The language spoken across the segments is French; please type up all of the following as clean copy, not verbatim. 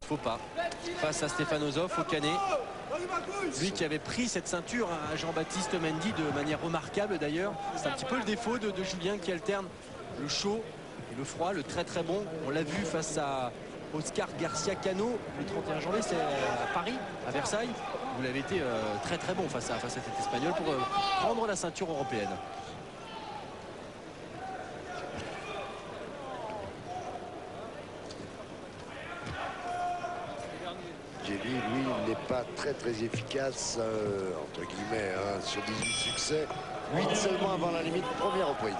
Faux pas face à Stefanosov au canet. Lui qui avait pris cette ceinture à Jean-Baptiste Mendy de manière remarquable d'ailleurs. C'est un petit peu le défaut de Julien qui alterne le chaud et le froid, le très très bon. On l'a vu face à Oscar Garcia Cano le 31 janvier, c'est à Paris, à Versailles. Vous l'avez été très très bon face à cet Espagnol pour prendre la ceinture européenne. Gelli, lui, il n'est pas très efficace, entre guillemets, hein, sur 18 succès. 8 seulement avant la limite, première reprise.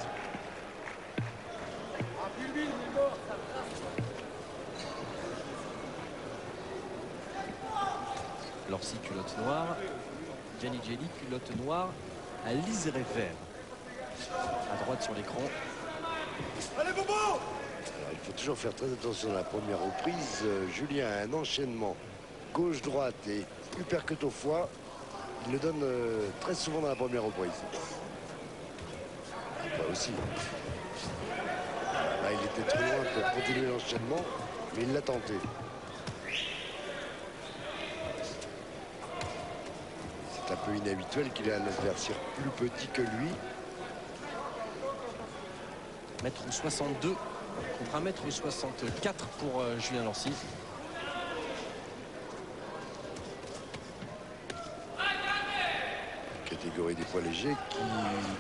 Lorsi culotte noire, Gianni Gelli culotte noire à liseré vert. À droite sur l'écran. Allez Bobo! Alors, il faut toujours faire très attention à la première reprise. Julien a un enchaînement gauche-droite et uppercut au foie. Il le donne très souvent dans la première reprise. Là aussi. Là, il était trop loin pour continuer l'enchaînement, mais il l'a tenté. C'est un peu inhabituel qu'il ait un adversaire plus petit que lui. 1m62 contre 1m64 pour Julien Lorsi. Catégorie des poids légers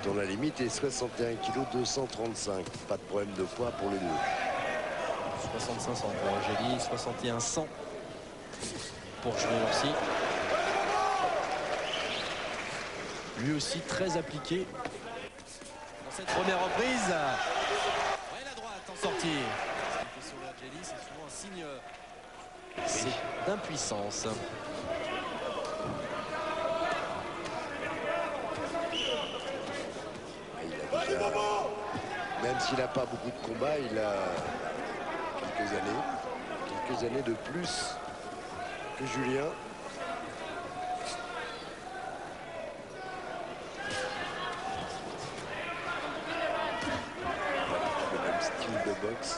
dont la limite est 61 kg 235. Pas de problème de poids pour les deux. 65 100 pour Gelli, 61 100 pour Julien Lorsi. Lui aussi très appliqué dans cette première reprise. Ouais, la droite en sortie. C'est souvent un signe d'impuissance. Même s'il n'a pas beaucoup de combats, il a quelques années de plus que Julien. Le même style de boxe.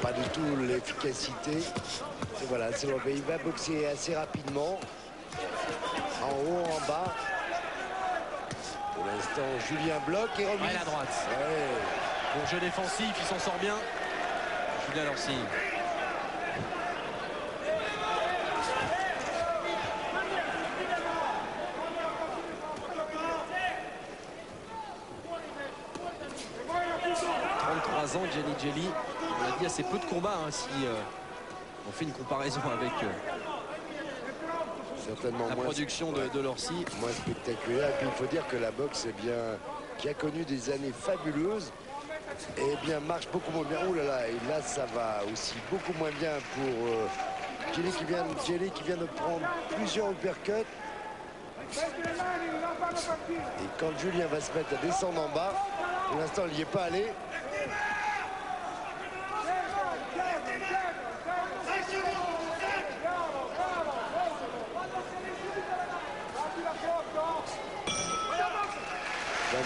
Pas du tout l'efficacité. Et voilà, il va boxer assez rapidement. En haut, en bas. Pour l'instant, Julien bloque et remise. Ouais, la droite. Ouais. Bon jeu défensif, il s'en sort bien. Julien Lorsi. Ans, Gianni Gelli, on a dit assez peu de combats hein, si on fait une comparaison avec certainement la production de Lorsi. Moins spectaculaire. Et puis il faut dire que la boxe qui a connu des années fabuleuses, et bien marche beaucoup moins bien. Oh là là, et là ça va aussi beaucoup moins bien pour Gelli qui vient de prendre plusieurs uppercuts. Et quand Julien va se mettre à descendre en bas, pour l'instant il n'y est pas allé.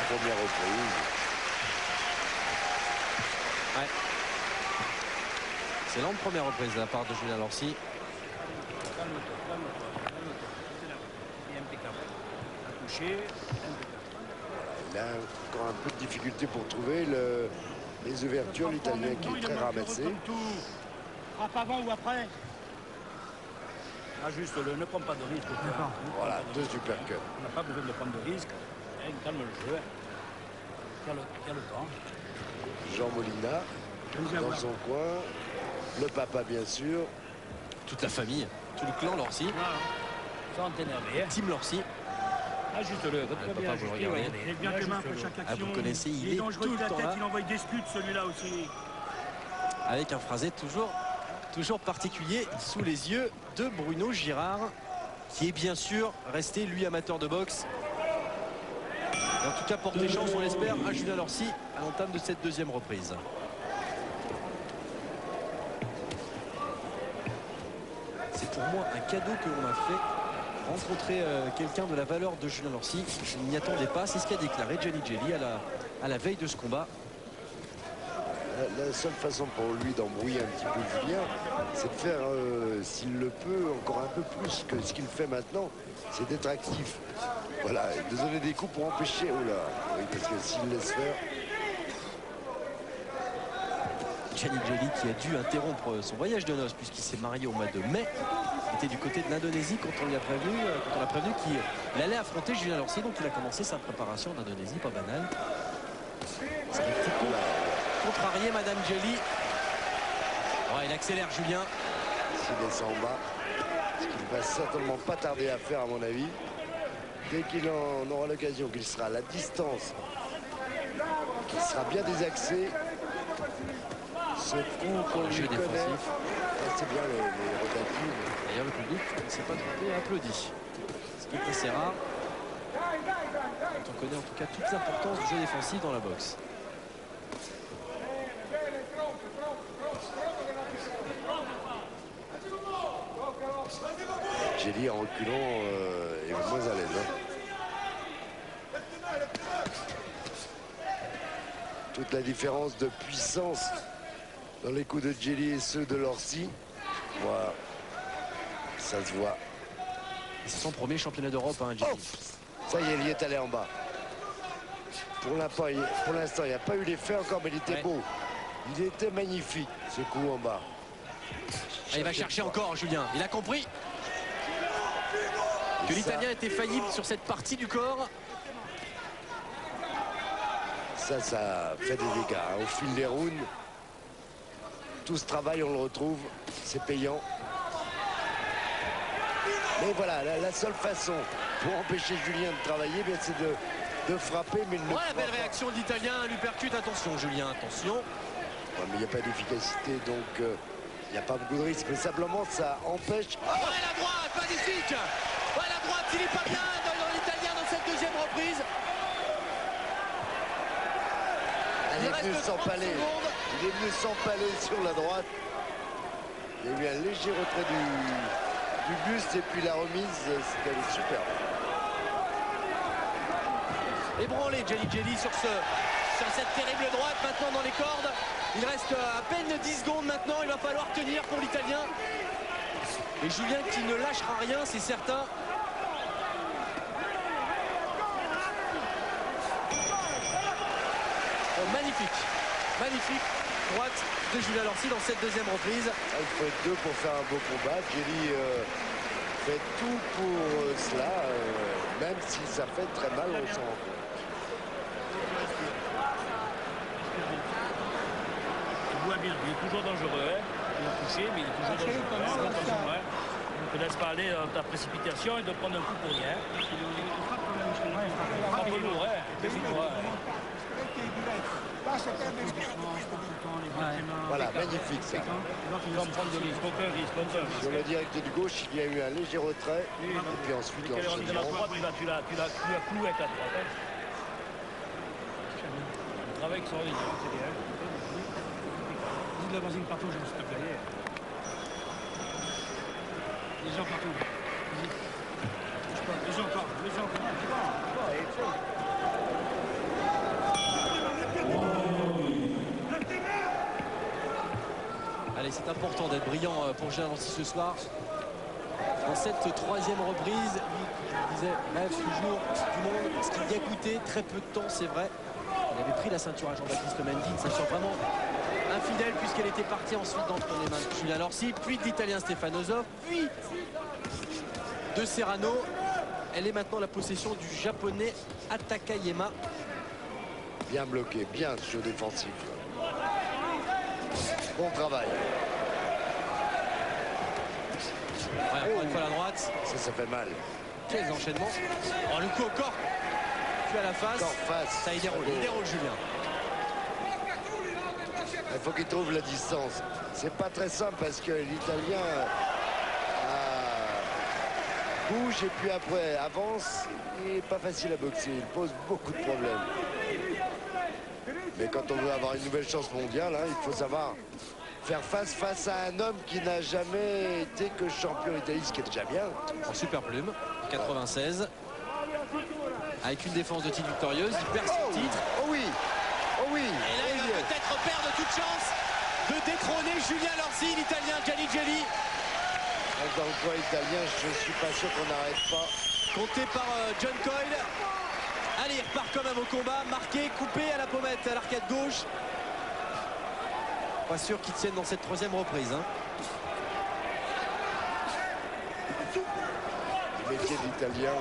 Première reprise. Ouais. C'est lente première reprise de la part de Julien Lorsi. Il a encore un peu de difficulté pour trouver les ouvertures. L'Italien qui est très ramassé. Frappe avant ou après? Ah, juste, ne prends pas de risque. Voilà, 2 uppercuts. On n'a pas besoin de prendre de risque. Calme le jeu. Il y a le temps. Jean Molina dans son coin. Le papa, bien sûr. Toute la famille, tout le clan Lorsi. Sans t'énerver. Team Lorsi. Ajuste-le. Le papa, vous le regardez. Il est bien que main après chaque action. Ah, vous le connaissez, il est dangereux tout de le la temps tête, là. il envoie des scuds celui-là aussi. Avec un phrasé toujours particulier sous les yeux de Bruno Girard, qui est bien sûr resté, lui, amateur de boxe. Et en tout cas, porter chance, on l'espère, à Julien Lorsi à l'entame de cette deuxième reprise. C'est pour moi un cadeau que l'on m'a fait. Rencontrer quelqu'un de la valeur de Julien Lorsi, je n'y attendais pas. C'est ce qu'a déclaré Gianni Gelli à la veille de ce combat. La seule façon pour lui d'embrouiller un petit peu Julien, c'est de faire, s'il le peut, encore un peu plus que ce qu'il fait maintenant, c'est d'être actif. Voilà, de donner des coups pour empêcher. Oh là, oui, parce que s'il laisse faire. Gianni Gelli qui a dû interrompre son voyage de noces puisqu'il s'est marié au mois de mai. Il était du côté de l'Indonésie quand on lui a prévenu, qu'il allait affronter Julien Lorcy. Donc il a commencé sa préparation en Indonésie, pas banal. Ce qui est petit peu contrarié Madame Gelli. Ouais, il accélère Julien. S'il descend en bas, ce qu'il va certainement pas tarder à faire à mon avis. Dès qu'il en aura l'occasion, qu'il sera à la distance, qu'il sera bien désaxé. Ce coup qu'on lui connaît, c'est bien les rotatives. D'ailleurs, le public ne s'est pas trompé et applaudit. Ce qui est assez rare. Quand on connaît en tout cas toute l'importance du jeu défensif dans la boxe. Gelli en reculant est moins à l'aise. Toute la différence de puissance dans les coups de Gelli et ceux de Lorcy. Voilà. Ça se voit. C'est son premier championnat d'Europe, hein, Gelli. Oh, ça y est, il est allé en bas. Pour l'instant, il n'y a pas eu l'effet encore, mais il était beau. Il était magnifique, ce coup en bas. Il va chercher encore, Julien. Il a compris que l'Italien était faillible sur cette partie du corps. Ça fait des dégâts. Au fil des rounds, tout ce travail, on le retrouve. C'est payant. Mais voilà, la seule façon pour empêcher Julien de travailler, c'est de frapper. Mais il ne la belle réaction de l'Italien. Lui percute. Attention, Julien, attention. Ouais, mais il n'y a pas d'efficacité, donc il n'y a pas beaucoup de risque. Mais simplement, ça empêche. Oh, la droite, magnifique. La droite, il n'est pas bien dans l'Italien dans cette deuxième reprise. Il est venu s'empaler. Il est venu s'empaler sur la droite. Il y a eu un léger retrait du buste et puis la remise, c'était super. Ébranlé Gianni Gelli sur cette terrible droite maintenant dans les cordes. Il reste à peine 10 secondes maintenant. Il va falloir tenir pour l'Italien. Et Julien qui ne lâchera rien, c'est certain. Oh, magnifique droite de Julien Lorcy dans cette deuxième reprise. Il faut être deux pour faire un beau combat. Gelli fait tout pour cela, même si ça fait très mal, on s'en rend compte. Tu vois bien, il est toujours dangereux. Hein. Il est touché, mais il est toujours dangereux. Attention, hein. Ne te laisse pas aller dans ta précipitation et de prendre un coup pour rien. Il frappe lourd, hein. Voilà, magnifique ça. Sur la directe du gauche, il y a eu un léger retrait. Et puis ensuite, de la droite, tu l'as cloué avec la droite. Le travail extraordinaire, c'est bien. Dis de la benzine partout, je me suis appelé. Les gens partout. Les gens partout. Allez, c'est important d'être brillant pour Julien Lorcy ce soir. Dans cette troisième reprise, il disait rêve toujours du monde. Ce qu'il y a goûté très peu de temps, c'est vrai. Il avait pris la ceinture à Jean-Baptiste Mendy, une ceinture vraiment infidèle puisqu'elle était partie ensuite d'entre les mains de Julien Lorcy, puis de l'Italien Stefano Zoff, puis de Serrano. Elle est maintenant la possession du Japonais Atakayama. Bien bloqué, bien ce jeu défensif. Bon travail. Ouais, encore une fois la droite. Ça fait mal. Quels enchaînements. Oh, le coup au corps. Puis à la face. Ça il déroule Julien. Il faut qu'il trouve la distance. C'est pas très simple parce que l'Italien bouge et puis après avance. Il n'est pas facile à boxer. Il pose beaucoup de problèmes. Mais quand on veut avoir une nouvelle chance mondiale, hein, il faut savoir faire face à un homme qui n'a jamais été que champion d'Italie, ce qui est déjà bien. En super plume, 96. Avec une défense de titre victorieuse, il perd son titre. Oh oui. Oh oui. Et là, il va peut-être perdre toute chance de détrôner Julien Lorsi, l'Italien Gianni Gelli. Dans le coin italien, je suis pas sûr qu'on n'arrête pas. Compté par John Coyle. Allez, il repart quand même au combat. Marqué, coupé à la pommette, à l'arcade gauche. Pas sûr qu'il tienne dans cette troisième reprise. Hein. Le métier d'Italien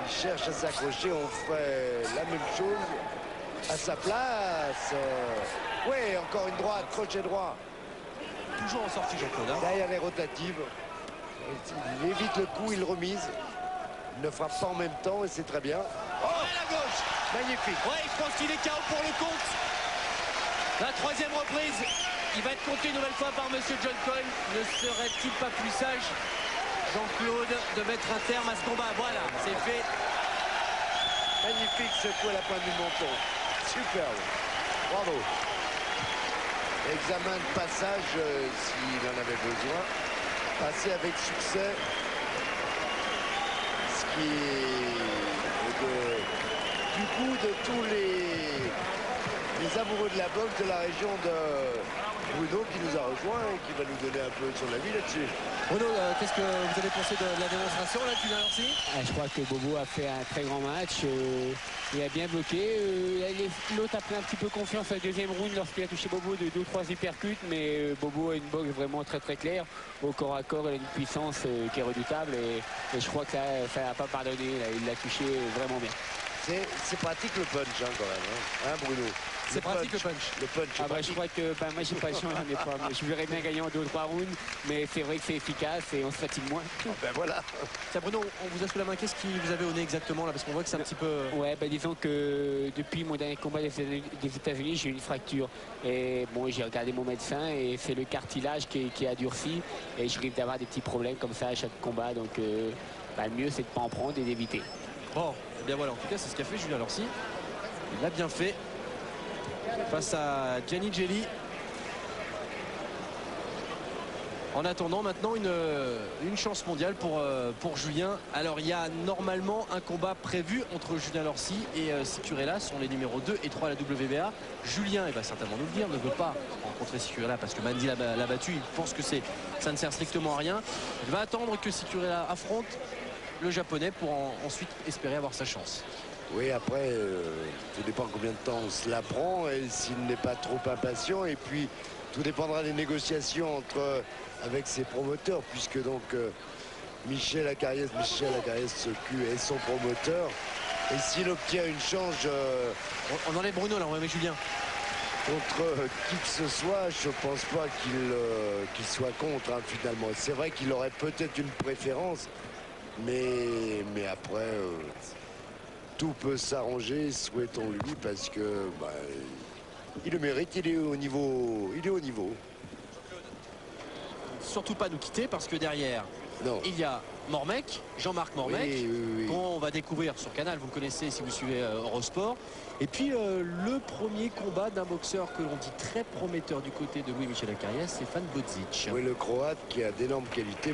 qui cherche à s'accrocher, on ferait la même chose à sa place. Oui, encore une droite, crochet droit. Toujours en sortie, Jean-Claude. Hein. Derrière les rotatives. Il évite le coup, il remise. Il ne frappe pas en même temps et c'est très bien. Oh, à la gauche. Magnifique. Ouais, je pense qu'il est KO pour le compte. La troisième reprise. Il va être compté une nouvelle fois par monsieur John Coyle. Ne serait-il pas plus sage, Jean-Claude, de mettre un terme à ce combat? Voilà, c'est fait. Magnifique ce coup à la pointe du menton. Superbe. Bravo. Examen de passage s'il en avait besoin. Passé avec succès. Ce qui est du coup de tous les amoureux de la boxe de la région de Bruno qui nous a rejoint et qui va nous donner un peu son avis là-dessus. Bruno, qu'est-ce que vous avez pensé de la démonstration là, Julien Lorsi? Je crois que Bobo a fait un très grand match. Il a bien bloqué. L'autre a pris un petit peu confiance à la deuxième round lorsqu'il a touché Bobo de 2 ou 3 uppercuts. Mais Bobo a une boxe vraiment très très claire. Au corps à corps, il a une puissance qui est redoutable. Et je crois que ça n'a pas pardonné. Là. Il l'a touché vraiment bien. C'est pratique le punch hein, quand même, hein, Bruno. C'est pratique le punch. Le punch. Ah bah, je crois que moi j'ai pas le champ, j'en ai pas. Je verrais bien gagner en 2 ou 3 rounds, mais c'est vrai que c'est efficace et on se fatigue moins. Ah ben voilà. Tiens Bruno, on vous a sous la main, qu'est-ce qui vous avez au nez exactement là? Parce qu'on voit que c'est un petit peu... Ouais, bah disons que depuis mon dernier combat des États-Unis, j'ai eu une fracture. Et bon, j'ai regardé mon médecin et c'est le cartilage qui a durci. Et je risque d'avoir des petits problèmes comme ça à chaque combat. Donc le mieux c'est de ne pas en prendre et d'éviter. Bon, et bien voilà, en tout cas c'est ce qu'a fait Julien Lorsi. Il l'a bien fait. Face à Gianni Gelli. En attendant maintenant une chance mondiale pour Julien. Alors il y a normalement un combat prévu entre Julien Lorsi et Sicurella, sont les numéros 2 et 3 à la WBA. Julien, il va certainement nous le dire, ne veut pas rencontrer Sicurella parce que Mandy l'a battu. Il pense que ça ne sert strictement à rien. Il va attendre que Sicurella affronte le japonais pour ensuite espérer avoir sa chance. Oui, après, tout dépend combien de temps on se la prend et s'il n'est pas trop impatient. Et puis, tout dépendra des négociations avec ses promoteurs, puisque donc Michel Acariès est son promoteur. Et s'il obtient une change On enlève Bruno, là, on va mettre Julien. contre qui que ce soit, je pense pas qu'il soit contre, hein, finalement. C'est vrai qu'il aurait peut-être une préférence, mais après... tout peut s'arranger, souhaitons-lui, parce que il le mérite, il est au niveau. Surtout pas nous quitter parce que derrière, non. Il y a Mormec, Jean-Marc Mormec, oui. qu'on va découvrir sur Canal, vous le connaissez si vous suivez Eurosport. Et puis le premier combat d'un boxeur que l'on dit très prometteur du côté de Louis-Michel Acariès, Stéphane Bodzic. Oui, le Croate qui a d'énormes qualités.